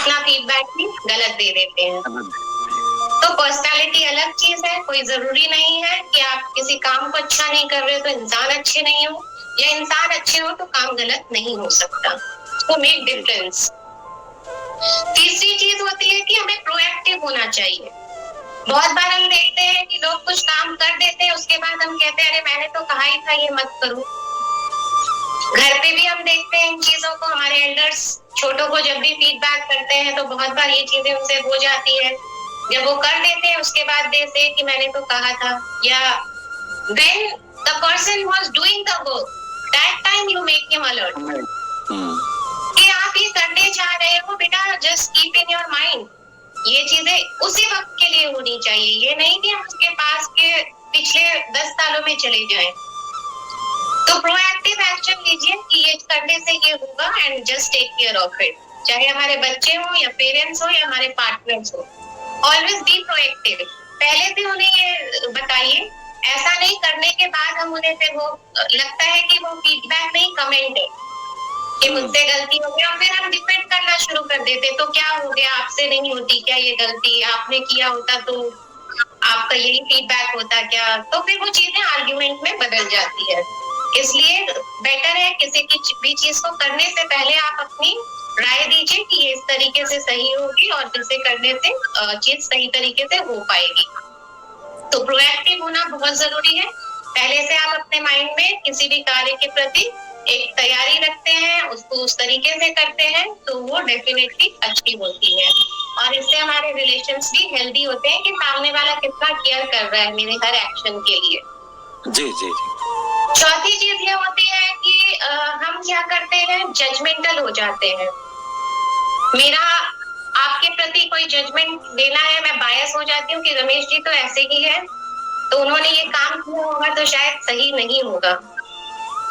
अपना फीडबैक भी गलत दे देते हैं। तो पर्सनालिटी अलग चीज है, कोई जरूरी नहीं है कि आप किसी काम को अच्छा नहीं कर रहे हो तो इंसान अच्छे नहीं हो, या इंसान अच्छे हो तो काम गलत नहीं हो सकता। तो मेक डिफरेंस। तीसरी चीज होती है कि हमें प्रोएक्टिव होना चाहिए। बहुत बार हम देखते हैं कि लोग कुछ काम कर देते हैं, उसके बाद हम कहते हैं अरे मैंने तो कहा ही था ये मत करो। घर पे भी हम देखते हैं इन चीजों को, हमारे एल्डर्स छोटों को जब भी फीडबैक करते हैं तो बहुत बार ये चीजें उनसे हो जाती है। जब वो कर देते हैं उसके बाद देते कि मैंने तो कहा था, या when the person was doing the work, that time you make him alert. कि आप ये करने जा रहे हो बेटा, just keep in your mind. ये चीजें उसी वक्त के लिए होनी चाहिए, ये नहीं कि हम उसके पास के पिछले 10 सालों में चले जाएं। तो प्रोएक्टिव एक्शन लीजिए कि ये करने से ये होगा and just take care of it. चाहे हमारे बच्चे हो या पेरेंट्स हो या हमारे पार्टनर्स हो, ऑलवेज बी प्रोएक्टिव। पहले से उन्हें ये बताइए, ऐसा नहीं करने के बाद हम उन्हें फिर वो लगता है कि वो फीडबैक नहीं कमेंट है कि मुझसे गलती हो गई, और फिर हम डिफेंड करना शुरू कर देते तो क्या हो गया, आपसे नहीं होती क्या ये गलती, आपने किया होता तो आपका यही फीडबैक होता क्या। तो फिर वो चीजें आर्ग्यूमेंट में बदल जाती है। इसलिए बेटर है किसी की भी चीज को करने से पहले आप अपनी राय दीजिए कि ये इस तरीके से सही होगी और इसे करने से चीज सही तरीके से हो पाएगी। तो प्रोएक्टिव होना बहुत जरूरी है। पहले से आप अपने माइंड में किसी भी कार्य के प्रति एक तैयारी रखते हैं, उसको उस तरीके से करते हैं तो वो डेफिनेटली अच्छी होती है, और इससे हमारे रिलेशंस भी हेल्दी होते हैं कि सामने वाला कितना केयर कर रहा है मेरे हर एक्शन के लिए। जी जी जी। चौथी चीज ये होती है कि हम क्या करते हैं, जजमेंटल हो जाते हैं। मेरा आपके प्रति कोई जजमेंट देना है, मैं बायस हो जाती हूँ कि रमेश जी तो ऐसे ही है, तो उन्होंने ये काम किया होगा तो शायद सही नहीं होगा।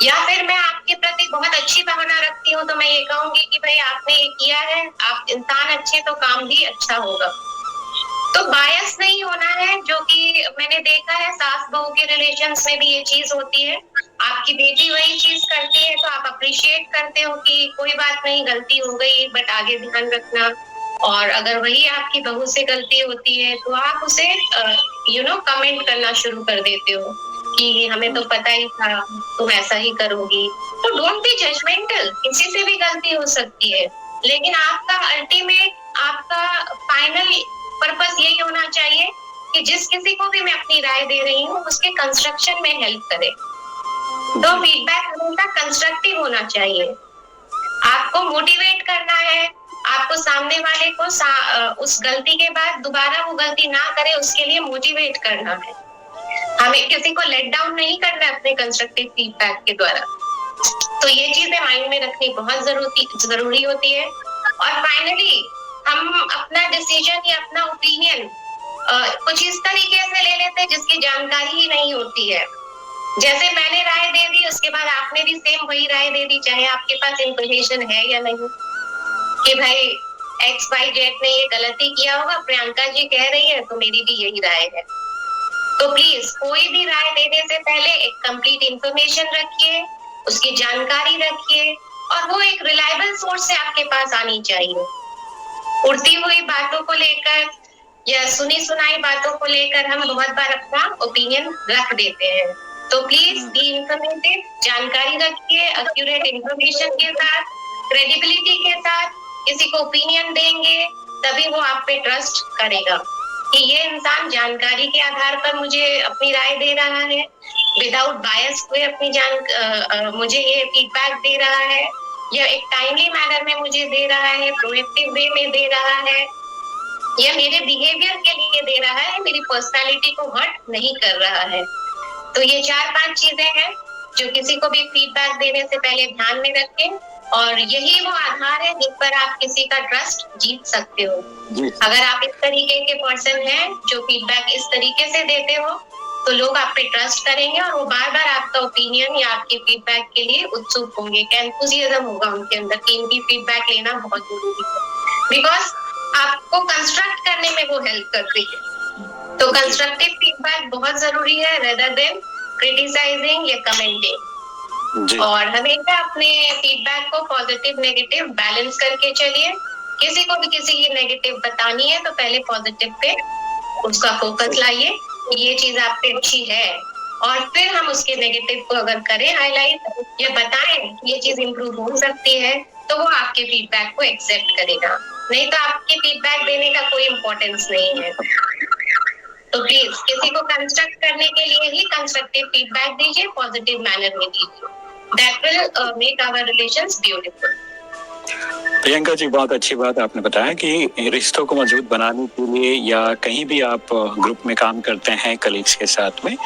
या फिर मैं आपके प्रति बहुत अच्छी भावना रखती हूँ तो मैं ये कहूंगी कि भाई आपने ये किया है, आप इंसान अच्छे तो काम भी अच्छा होगा। तो बायस नहीं होना है, जो कि मैंने देखा है सास बहू के रिलेशंस में भी ये चीज होती है। आपकी बेटी वही चीज करती है तो आप अप्रिशिएट करते हो कि कोई बात नहीं, गलती हो गई बट आगे ध्यान रखना। और अगर वही आपकी बहू से गलती होती है तो आप उसे कमेंट करना शुरू कर देते हो कि हमें तो पता ही था तुम ऐसा ही करोगी। तो डोंट बी जजमेंटल, किसी से भी गलती हो सकती है, लेकिन आपका अल्टीमेट, आपका फाइनल पर्पस यही होना चाहिए कि जिस किसी को भी मैं अपनी राय दे रही हूँ उसके कंस्ट्रक्शन में हेल्प करे। तो फीडबैक हमेशा कंस्ट्रक्टिव होना चाहिए। आपको मोटिवेट करना है, आपको सामने वाले को उस गलती के बाद दोबारा वो गलती ना करे उसके लिए मोटिवेट करना है। हमें किसी को लेट डाउन नहीं करना है अपने कंस्ट्रक्टिव फीडबैक के द्वारा। तो ये चीजें माइंड में रखनी बहुत जरूरी होती है। और फाइनली हम अपना डिसीजन या अपना ओपिनियन कुछ इस तरीके से ले लेते हैं जिसकी जानकारी ही नहीं होती है। जैसे मैंने राय दे दी, उसके बाद आपने भी सेम वही राय दे दी, चाहे आपके पास इंफॉर्मेशन है या नहीं, कि भाई XYZ ने ये गलती किया होगा, प्रियंका जी कह रही है तो मेरी भी यही राय है। तो प्लीज कोई भी राय देने से पहले एक कंप्लीट इंफॉर्मेशन रखिए, उसकी जानकारी रखिए, और वो एक रिलायबल सोर्स से आपके पास आनी चाहिए। उड़ती हुई बातों को लेकर या सुनी सुनाई बातों को लेकर हम बहुत बार अपना ओपिनियन रख देते हैं। तो प्लीज बी इंफॉर्मेटिव, जानकारी रखिए, एक्यूरेट इंफॉर्मेशन के साथ, क्रेडिबिलिटी के साथ किसी को ओपिनियन देंगे तभी वो आप पे ट्रस्ट करेगा कि ये इंसान जानकारी के आधार पर मुझे अपनी राय दे रहा है, विदाउट बायस हुए अपनी मुझे ये फीडबैक दे रहा है, या एक टाइमली मैनर में मुझे दे रहा है, प्रोएक्टिव वे में दे रहा है, या मेरे बिहेवियर के लिए दे रहा है, मेरी पर्सनालिटी को हर्ट नहीं कर रहा है। तो ये 4-5 चीजें हैं जो किसी को भी फीडबैक देने से पहले ध्यान में रखें, और यही वो आधार है जिस पर आप किसी का ट्रस्ट जीत सकते हो। अगर आप इस तरीके के पर्सन हैं जो फीडबैक इस तरीके से देते हो तो लोग आप पे ट्रस्ट करेंगे और वो बार बार आपका ओपिनियन या आपके फीडबैक के लिए उत्सुक होंगे, एंथुसियाज्म होगा उनके अंदर कि इनकी फीडबैक लेना बहुत जरूरी है, बिकॉज आपको कंस्ट्रक्ट करने में वो हेल्प करती है। तो कंस्ट्रक्टिव फीडबैक बहुत जरूरी है रेदर देन क्रिटिसाइजिंग या कमेंटिंग। और हमेशा अपने फीडबैक को पॉजिटिव नेगेटिव बैलेंस करके चलिए, किसी को भी किसी की नेगेटिव बतानी है तो पहले पॉजिटिव पे उसका फोकस लाइए, ये चीज आप पे अच्छी है, और फिर हम उसके नेगेटिव को अगर करें हाईलाइट या बताएं ये चीज इंप्रूव हो सकती है, तो वो आपके फीडबैक को एक्सेप्ट करेगा। नहीं तो आपके फीडबैक देने का कोई इम्पोर्टेंस नहीं है। तो प्लीज किसी को कंस्ट्रक्ट करने के लिए ही कंस्ट्रक्टिव फीडबैक दीजिए, पॉजिटिव मैनर में दीजिए। That will make our relations beautiful. Priyanka ji, बहुत अच्छी बात आपने बताया कि रिश्तों को मजबूत बनाने के लिए या कहीं भी आप ग्रुप में काम करते हैं कलीग्स के साथ में,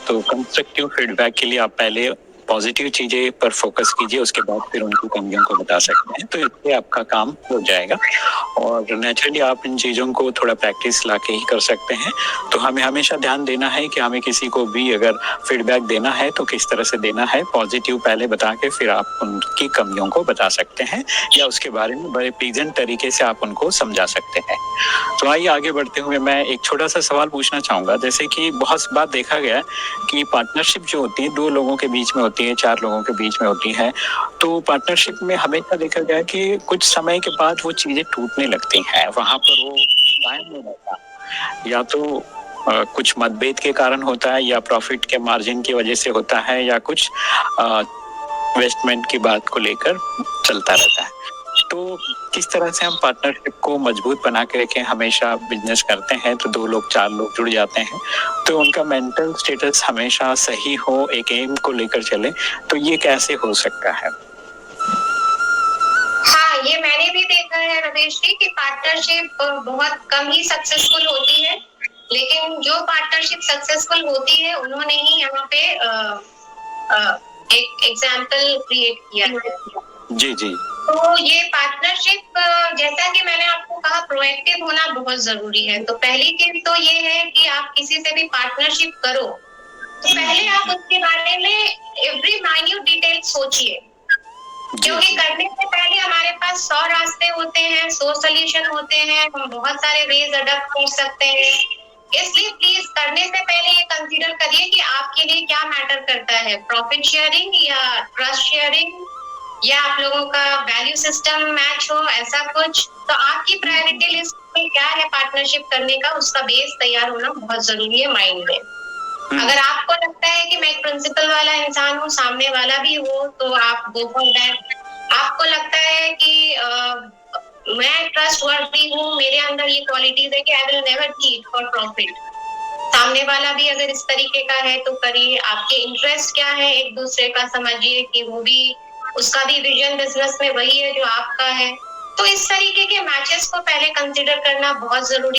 तो कंस्ट्रक्टिव फीडबैक के लिए आप पहले पॉजिटिव चीजें पर फोकस कीजिए, उसके बाद फिर उनकी कमियों को बता सकते हैं, तो इससे आपका काम हो जाएगा। और नेचुरली आप इन चीजों को थोड़ा प्रैक्टिस लाके ही कर सकते हैं। तो हमें हमेशा ध्यान देना है कि हमें किसी को भी अगर फीडबैक देना है तो किस तरह से देना है, पॉजिटिव पहले बता के फिर आप उनकी कमियों को बता सकते हैं या उसके बारे में बड़े प्लीजेंट तरीके से आप उनको समझा सकते हैं। तो आइए आगे बढ़ते हुए मैं एक छोटा सा सवाल पूछना चाहूंगा। जैसे कि बहुत बार देखा गया कि पार्टनरशिप जो होती है 2 लोगों के बीच में होती है, 4 लोगों के बीच में होती है, तो पार्टनरशिप में हमेशा देखा गया कि कुछ समय के बाद वो चीजें टूटने लगती हैं, वहां पर वो कायम नहीं रहता। या तो कुछ मतभेद के कारण होता है, या प्रॉफिट के मार्जिन की वजह से होता है, या कुछ इन्वेस्टमेंट की बात को लेकर चलता रहता है। तो किस तरह से हम पार्टनरशिप को मजबूत बना के रखें? हमेशा बिजनेस करते हैं तो 2 लोग 4 लोग जुड़ जाते हैं, तो उनका मेंटल स्टेटस हमेशा सही हो, एक एम को लेकर चले, तो ये कैसे हो सकता है? हाँ, ये मैंने भी देखा है रमेश जी कि पार्टनरशिप बहुत कम ही सक्सेसफुल होती है, लेकिन जो पार्टनरशिप सक्सेसफुल होती है उन्होंने ही यहाँ पे एक एग्जाम्पल क्रिएट किया है। जी जी। तो ये पार्टनरशिप, जैसा कि मैंने आपको कहा, प्रोएक्टिव होना बहुत जरूरी है। तो पहली चीज तो ये है कि आप किसी से भी पार्टनरशिप करो तो पहले आप उसके बारे में एवरी माइन्यूट डिटेल सोचिए, क्योंकि करने से पहले हमारे पास 100 रास्ते होते हैं, 100 सोल्यूशन होते हैं, हम बहुत सारे वेज अडॉप्ट कर सकते हैं। इसलिए प्लीज करने से पहले ये कंसीडर करिए कि आपके लिए क्या मैटर करता है, प्रॉफिट शेयरिंग या ट्रस्ट शेयरिंग, या आप लोगों का वैल्यू सिस्टम मैच हो, ऐसा कुछ। तो आपकी प्रायोरिटी लिस्ट में क्या है पार्टनरशिप करने का, उसका बेस तैयार होना बहुत जरूरी है माइंड में। अगर आपको लगता है कि मैं एक प्रिंसिपल वाला इंसान हूँ, सामने वाला भी हो, तो आप गो फॉर दैट। आपको लगता है कि मैं ट्रस्ट वर्दी हूँ, मेरे अंदर ये क्वालिटीज है कि I will never cheat for profit, सामने वाला भी अगर इस तरीके का है तो करिए। आपके इंटरेस्ट क्या है एक दूसरे का समझिए कि वो भी, उसका भी विजन बिजनेस में वही है जो आपका है। तो इस तरीके के मैचेस को पहले कंसीडर करना बहुत जरूरी